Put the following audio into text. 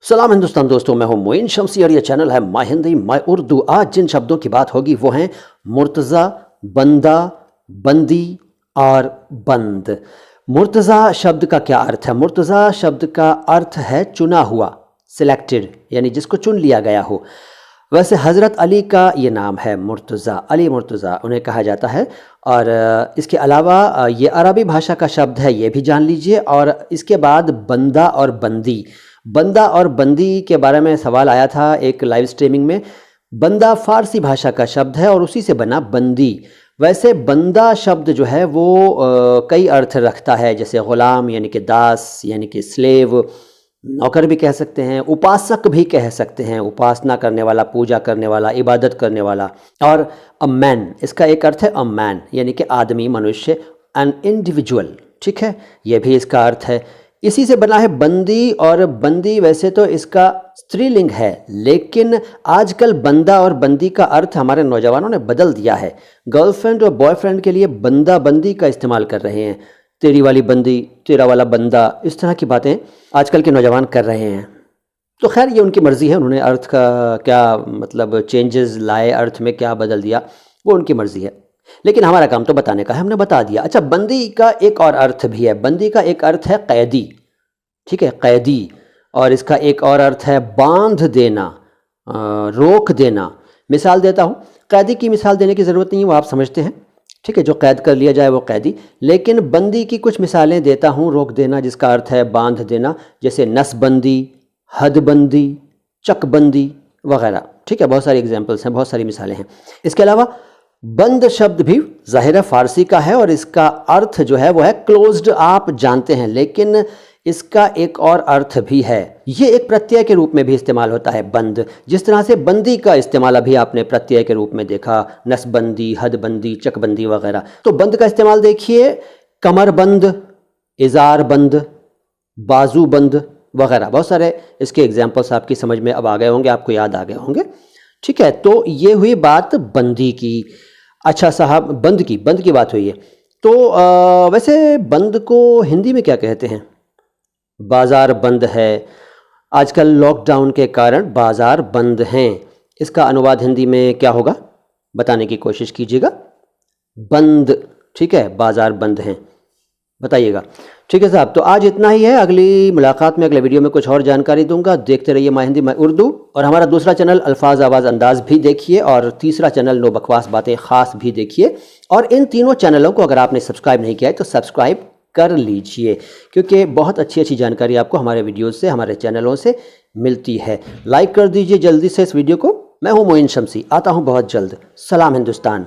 सलाम हिंदुस्तान दोस्तों, मैं हूं मोइन शमसी और ये चैनल है माय हिंदी माय उर्दू। आज जिन शब्दों की बात होगी वो हैं मुर्तज़ा, बंदा, बंदी और बंद। मुर्तज़ा शब्द का क्या अर्थ है? मुर्तज़ा शब्द का अर्थ है चुना हुआ, सिलेक्टेड, यानी जिसको चुन लिया गया हो। वैसे हज़रत अली का ये नाम है मुर्तज़ा, अली मुर्तज़ा उन्हें कहा जाता है। और इसके अलावा ये अरबी भाषा का शब्द है, ये भी जान लीजिए। और इसके बाद बंदा और बंदी, बंदा और बंदी के बारे में सवाल आया था एक लाइव स्ट्रीमिंग में। बंदा फ़ारसी भाषा का शब्द है और उसी से बना बंदी। वैसे बंदा शब्द जो है वो कई अर्थ रखता है, जैसे ग़ुलाम यानी कि दास, यानी कि स्लेव, नौकर भी कह सकते हैं, उपासक भी कह सकते हैं, उपासना करने वाला, पूजा करने वाला, इबादत करने वाला। और अ मैन, इसका एक अर्थ है अ मैन यानी कि आदमी, मनुष्य, एन इंडिविजुअल, ठीक है, यह भी इसका अर्थ है। इसी से बना है बंदी। और बंदी वैसे तो इसका स्त्रीलिंग है, लेकिन आजकल बंदा और बंदी का अर्थ हमारे नौजवानों ने बदल दिया है। गर्लफ्रेंड और बॉयफ्रेंड के लिए बंदा बंदी का इस्तेमाल कर रहे हैं। तेरी वाली बंदी, तेरा वाला बंदा, इस तरह की बातें आजकल के नौजवान कर रहे हैं। तो खैर ये उनकी मर्ज़ी है, उन्होंने अर्थ का क्या मतलब चेंजेस लाए, अर्थ में क्या बदल दिया, वो उनकी मर्ज़ी है। लेकिन हमारा काम तो बताने का है, हमने बता दिया। अच्छा, बंदी का एक और अर्थ भी है। बंदी का एक अर्थ है कैदी, ठीक है, कैदी। और इसका एक और अर्थ है बांध देना, रोक देना। मिसाल देता हूँ, कैदी की मिसाल देने की ज़रूरत नहीं है, वो आप समझते हैं, ठीक है, जो कैद कर लिया जाए वो कैदी। लेकिन बंदी की कुछ मिसालें देता हूँ, रोक देना जिसका अर्थ है बांध देना, जैसे नसबंदी, हदबंदी, चकबंदी वगैरह, ठीक है, बहुत सारी एग्जाम्पल्स हैं, बहुत सारी मिसालें हैं। इसके अलावा बंद शब्द भी ज़ाहिर है फ़ारसी का है और इसका अर्थ जो है वो है क्लोज्ड, आप जानते हैं। लेकिन इसका एक और अर्थ भी है, ये एक प्रत्यय के रूप में भी इस्तेमाल होता है बंद। जिस तरह से बंदी का इस्तेमाल अभी आपने प्रत्यय के रूप में देखा, नसबंदी, हदबंदी, चकबंदी वगैरह। तो बंद का इस्तेमाल देखिए, कमर बंद, इज़ार बंद, बाजू बंद वगैरह, बहुत सारे इसके एग्जाम्पल्स आपकी समझ में अब आ गए होंगे, आपको याद आ गए होंगे, ठीक है। तो ये हुई बात बंदी की। अच्छा साहब, बंद की बात हुई है, तो वैसे बंद को हिंदी में क्या कहते हैं? बाज़ार बंद है, आजकल लॉकडाउन के कारण बाज़ार बंद हैं। इसका अनुवाद हिंदी में क्या होगा, बताने की कोशिश कीजिएगा। बंद, ठीक है, बाज़ार बंद हैं, बताइएगा। ठीक है साहब, तो आज इतना ही है। अगली मुलाकात में, अगले वीडियो में कुछ और जानकारी दूंगा। देखते रहिए माय हिंदी माय उर्दू। और हमारा दूसरा चैनल अल्फाज आवाज़ अंदाज़ भी देखिए, और तीसरा चैनल नो बकवास बातें ख़ास भी देखिए। और इन तीनों चैनलों को अगर आपने सब्सक्राइब नहीं किया है तो सब्सक्राइब कर लीजिए, क्योंकि बहुत अच्छी अच्छी जानकारी आपको हमारे वीडियोज़ से, हमारे चैनलों से मिलती है। लाइक कर दीजिए जल्दी से इस वीडियो को। मैं हूँ मोइन शमसी, आता हूँ बहुत जल्द। सलाम हिंदुस्तान।